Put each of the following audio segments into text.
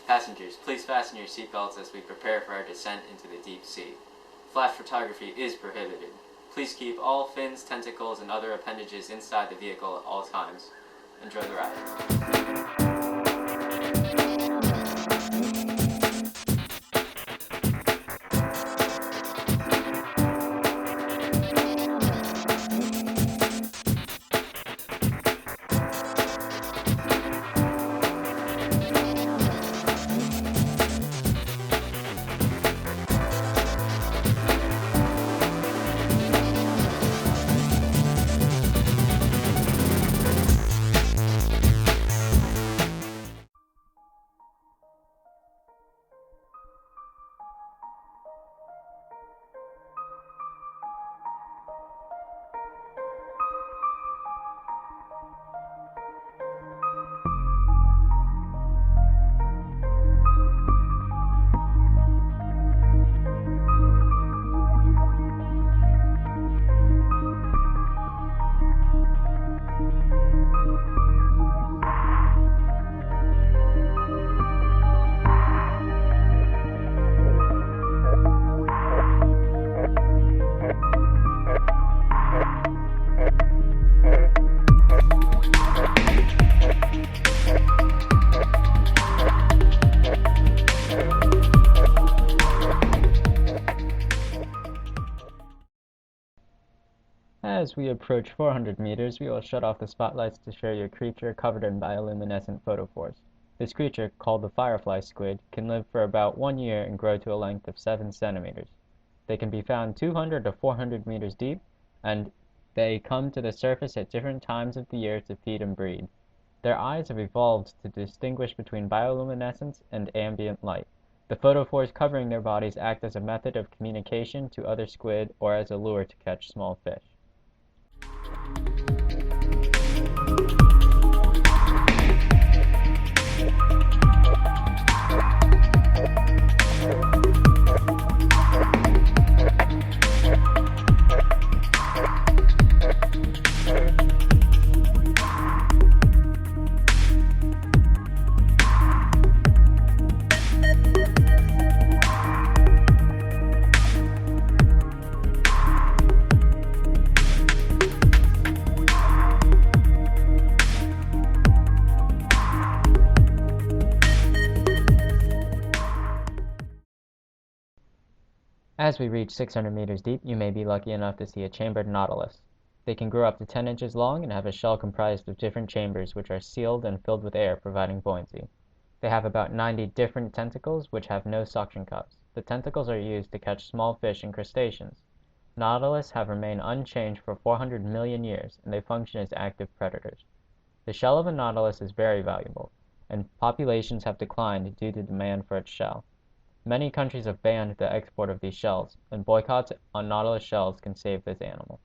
Passengers, please fasten your seatbelts as we prepare for our descent into the deep sea. Flash photography is prohibited. Please keep all fins, tentacles, and other appendages inside the vehicle at all times. Enjoy the ride. As we approach 400 meters, we will shut off the spotlights to show you a creature covered in bioluminescent photophores. This creature, called the firefly squid, can live for about 1 year and grow to a length of 7 centimeters. They can be found 200 to 400 meters deep, and they come to the surface at different times of the year to feed and breed. Their eyes have evolved to distinguish between bioluminescence and ambient light. The photophores covering their bodies act as a method of communication to other squid or as a lure to catch small fish. As we reach 600 meters deep, you may be lucky enough to see a chambered nautilus. They can grow up to 10 inches long and have a shell comprised of different chambers which are sealed and filled with air, providing buoyancy. They have about 90 different tentacles which have no suction cups. The tentacles are used to catch small fish and crustaceans. Nautilus have remained unchanged for 400 million years, and they function as active predators. The shell of a nautilus is very valuable, and populations have declined due to demand for its shell. Many countries have banned the export of these shells, and boycotts on nautilus shells can save this animal.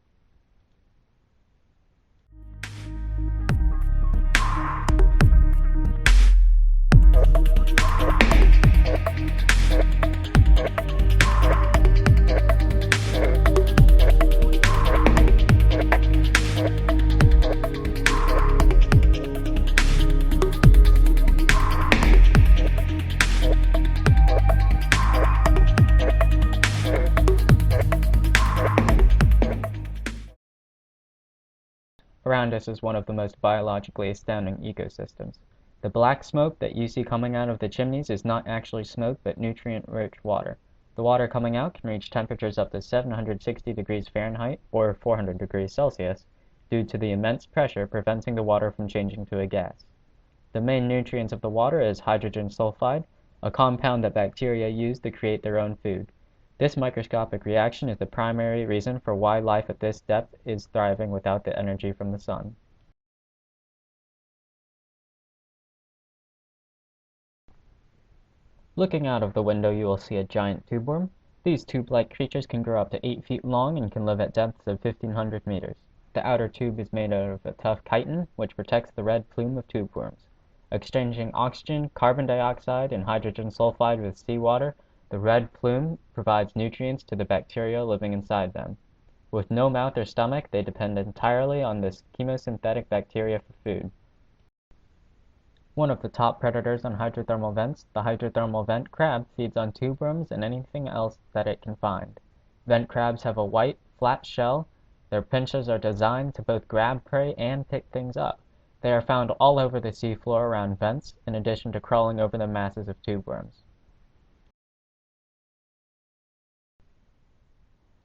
Around us is one of the most biologically astounding ecosystems. The black smoke that you see coming out of the chimneys is not actually smoke but nutrient-rich water. The water coming out can reach temperatures up to 760 degrees Fahrenheit or 400 degrees Celsius due to the immense pressure preventing the water from changing to a gas. The main nutrients of the water is hydrogen sulfide, a compound that bacteria use to create their own food. This microscopic reaction is the primary reason for why life at this depth is thriving without the energy from the sun. Looking out of the window, you will see a giant tube worm. These tube-like creatures can grow up to 8 feet long and can live at depths of 1,500 meters. The outer tube is made out of a tough chitin, which protects the red plume of tube worms. Exchanging oxygen, carbon dioxide, and hydrogen sulfide with seawater, the red plume provides nutrients to the bacteria living inside them. With no mouth or stomach, they depend entirely on this chemosynthetic bacteria for food. One of the top predators on hydrothermal vents, the hydrothermal vent crab feeds on tube worms and anything else that it can find. Vent crabs have a white, flat shell. Their pincers are designed to both grab prey and pick things up. They are found all over the seafloor around vents, in addition to crawling over the masses of tube worms.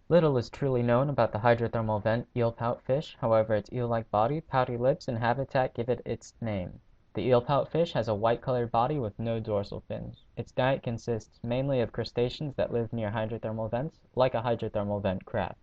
Little is truly known about the hydrothermal vent eelpout fish, however its eel-like body, pouty lips, and habitat give it its name. The eelpout fish has a white-colored body with no dorsal fins. Its diet consists mainly of crustaceans that live near hydrothermal vents, like a hydrothermal vent crab.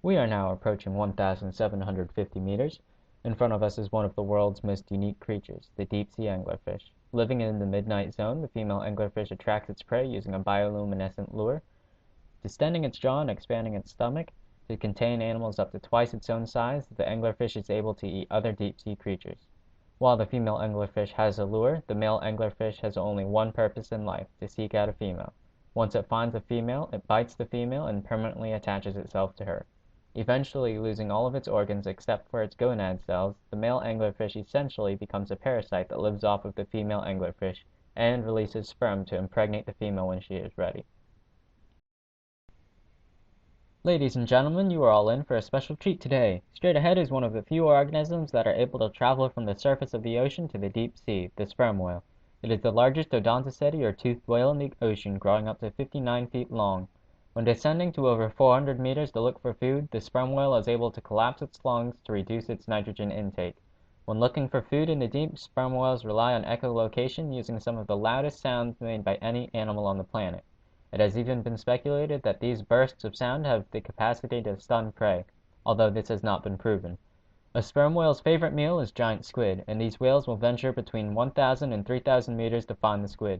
We are now approaching 1,750 meters. In front of us is one of the world's most unique creatures, the deep-sea anglerfish. Living in the midnight zone, the female anglerfish attracts its prey using a bioluminescent lure, distending its jaw and expanding its stomach. To contain animals up to twice its own size, the anglerfish is able to eat other deep-sea creatures. While the female anglerfish has a lure, the male anglerfish has only one purpose in life, to seek out a female. Once it finds a female, it bites the female and permanently attaches itself to her. Eventually losing all of its organs except for its gonad cells, the male anglerfish essentially becomes a parasite that lives off of the female anglerfish and releases sperm to impregnate the female when she is ready. Ladies and gentlemen, you are all in for a special treat today. Straight ahead is one of the few organisms that are able to travel from the surface of the ocean to the deep sea, the sperm whale. It is the largest odontoceti or toothed whale in the ocean, growing up to 59 feet long. When descending to over 400 meters to look for food, the sperm whale is able to collapse its lungs to reduce its nitrogen intake. When looking for food in the deep, sperm whales rely on echolocation, using some of the loudest sounds made by any animal on the planet. It has even been speculated that these bursts of sound have the capacity to stun prey, although this has not been proven. A sperm whale's favorite meal is giant squid, and these whales will venture between 1,000 and 3,000 meters to find the squid.